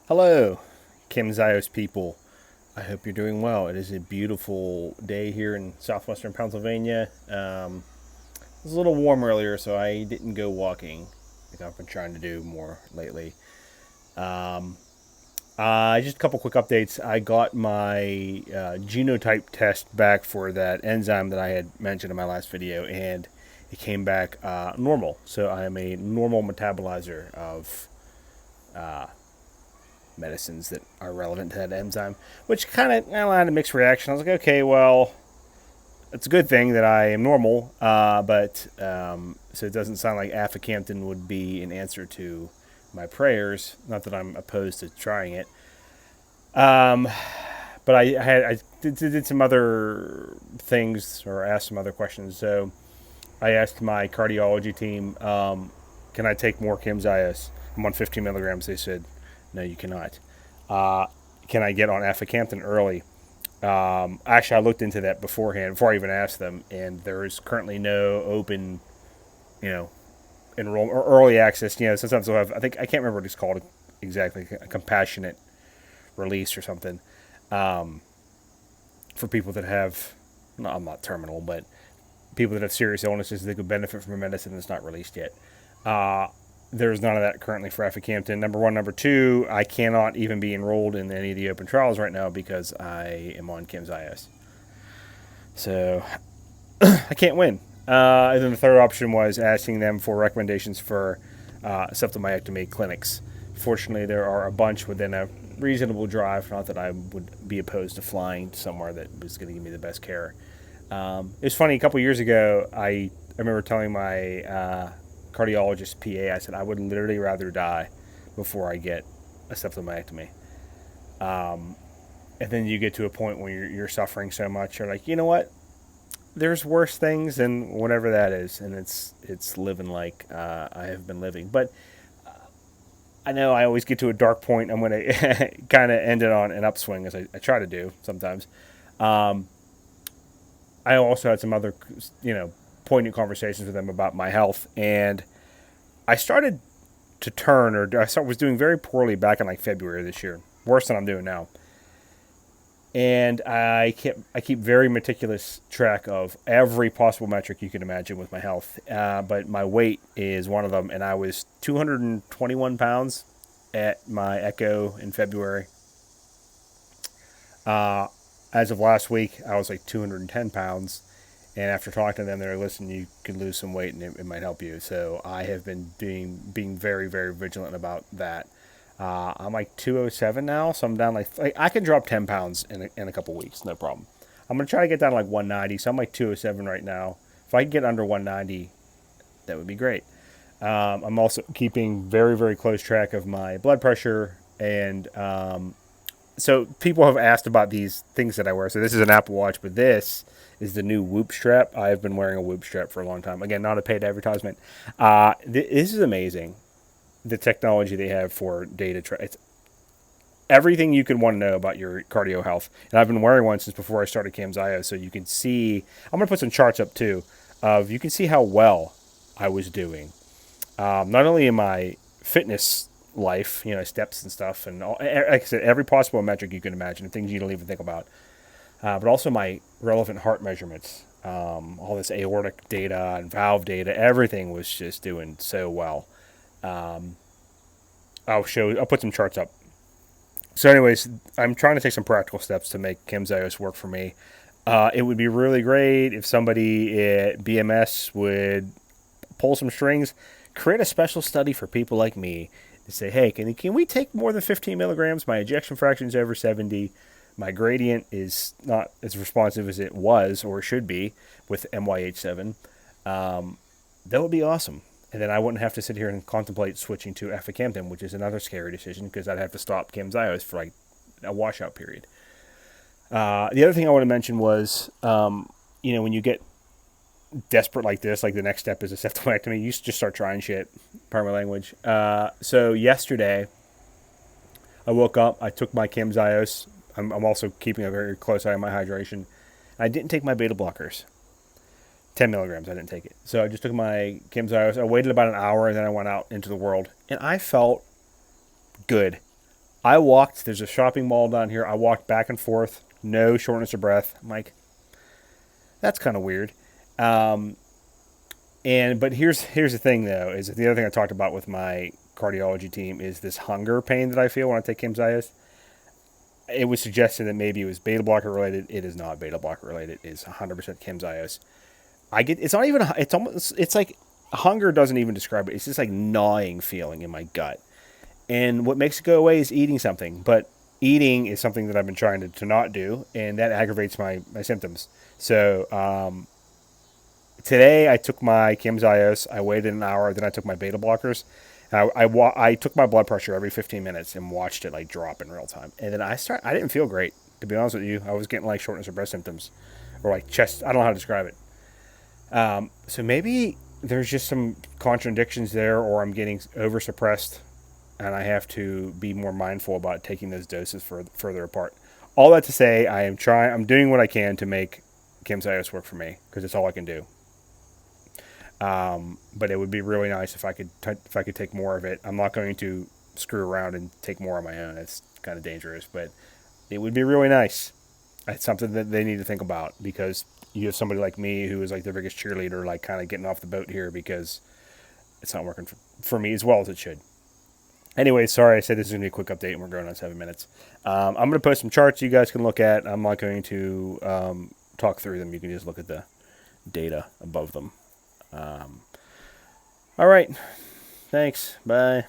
Hello, Camzyos people. I hope you're doing well. It is a beautiful day here in southwestern Pennsylvania. It was a little warm earlier, so I didn't go walking like I've been trying to do more lately. Um, just a couple quick updates. I got my genotype test back for that enzyme that I had mentioned in my last video, and it came back normal. So I am a normal metabolizer of medicines that are relevant to that enzyme, which kind of had a mixed reaction. I was like, okay, well, it's a good thing that I am normal, but so it doesn't sound like Aficamten would be an answer to my prayers. Not that I'm opposed to trying it, but I did some other things or asked some other questions. So I asked my cardiology team, can I take more Camzyos? I'm on 15 milligrams. They said, no, you cannot. Uh, can I get on Aficamten early? Actually, I looked into that beforehand, before I even asked them, and there is currently no open, you know, enroll or early access. Sometimes they'll have, I think, I can't remember what it's called exactly, a compassionate release or something for people that have, no, I'm not terminal, but people that have serious illnesses that could benefit from a medicine that's not released yet. Uh, there's none of that currently for Aficamten. Number one. Number two, I cannot even be enrolled in any of the open trials right now because I am on Camzyos. So I can't win. And then the third option was asking them for recommendations for septal myectomy clinics. Fortunately, there are a bunch within a reasonable drive. Not that I would be opposed to flying somewhere that was going to give me the best care. It was funny. A couple years ago, I remember telling my cardiologist PA, I said I would literally rather die before I get a septal myectomy. And then you get to a point where you're suffering so much, you're like, you know what? There's worse things than whatever that is, and it's living like I have been living. But I know I always get to a dark point. I'm going to kind of end it on an upswing, as I try to do sometimes. I also had some other, poignant conversations with them about my health, and I started to turn, or was doing very poorly back in like February this year, worse than I'm doing now. And I keep very meticulous track of every possible metric you can imagine with my health. But my weight is one of them, and I was 221 pounds at my echo in February. As of last week, I was like 210 pounds. And after talking to them, they're like, listen, you could lose some weight and it might help you. So I have been being very, very vigilant about that. I'm like 207 now, so I'm down like I can drop 10 pounds in a couple weeks, no problem. I'm going to try to get down to like 190, so I'm like 207 right now. If I can get under 190, that would be great. I'm also keeping very, very close track of my blood pressure. And so people have asked about these things that I wear. So this is an Apple Watch, but this is the new Whoop strap. I've been wearing a Whoop strap for a long time. Again, not a paid advertisement. This is amazing. The technology they have for data. It's everything you could want to know about your cardio health. And I've been wearing one since before I started Camzyos, so you can see. I'm going to put some charts up too, of you can see how well I was doing. Not only in my fitness life, steps and stuff, and like I said, every possible metric you can imagine, things you don't even think about, but also my relevant heart measurements, all this aortic data and valve data, everything was just doing so well. I'll put some charts up. So, anyways, I'm trying to take some practical steps to make Camzyos work for me. It would be really great if somebody at BMS would pull some strings, create a special study for people like me to say, hey, can we take more than 15 milligrams? My ejection fraction is over 70. My gradient is not as responsive as it was or should be with MYH7. That would be awesome. And then I wouldn't have to sit here and contemplate switching to Aficamten, which is another scary decision because I'd have to stop Camzyos for like a washout period. The other thing I want to mention was, when you get desperate like this, like the next step is a septal you just start trying shit. Pardon my language. So yesterday, I woke up, I took my Camzyos. I'm also keeping a very close eye on my hydration. I didn't take my beta blockers. 10 milligrams, I didn't take it. So I just took my Camzyos. I waited about an hour and then I went out into the world. And I felt good. I walked. There's a shopping mall down here. I walked back and forth. No shortness of breath. I'm like, that's kind of weird. Um, and but here's the thing though, is that the other thing I talked about with my cardiology team is this hunger pain that I feel when I take Camzyos. It was suggested that maybe it was beta blocker related. It is not beta blocker related. It is 100% Camzyos. I get it's not even it's almost it's like hunger doesn't even describe it. It's just like gnawing feeling in my gut. And what makes it go away is eating something. But eating is something that I've been trying to not do, and that aggravates my symptoms. So today I took my Camzyos. I waited an hour, then I took my beta blockers. I took my blood pressure every 15 minutes and watched it like drop in real time. And then I didn't feel great, to be honest with you. I was getting like shortness of breath symptoms or like chest. I don't know how to describe it. So maybe there's just some contradictions there, or I'm getting over suppressed, and I have to be more mindful about taking those doses further apart. All that to say, I'm doing what I can to make Camzyos work for me because it's all I can do. But it would be really nice if if I could take more of it. I'm not going to screw around and take more on my own. It's kind of dangerous, but it would be really nice. It's something that they need to think about because you have somebody like me who is like their biggest cheerleader, like kind of getting off the boat here because it's not working for me as well as it should. Anyway, sorry, I said this is going to be a quick update and we're going on 7 minutes. I'm going to post some charts you guys can look at. I'm not going to talk through them. You can just look at the data above them. All right. Thanks. Bye.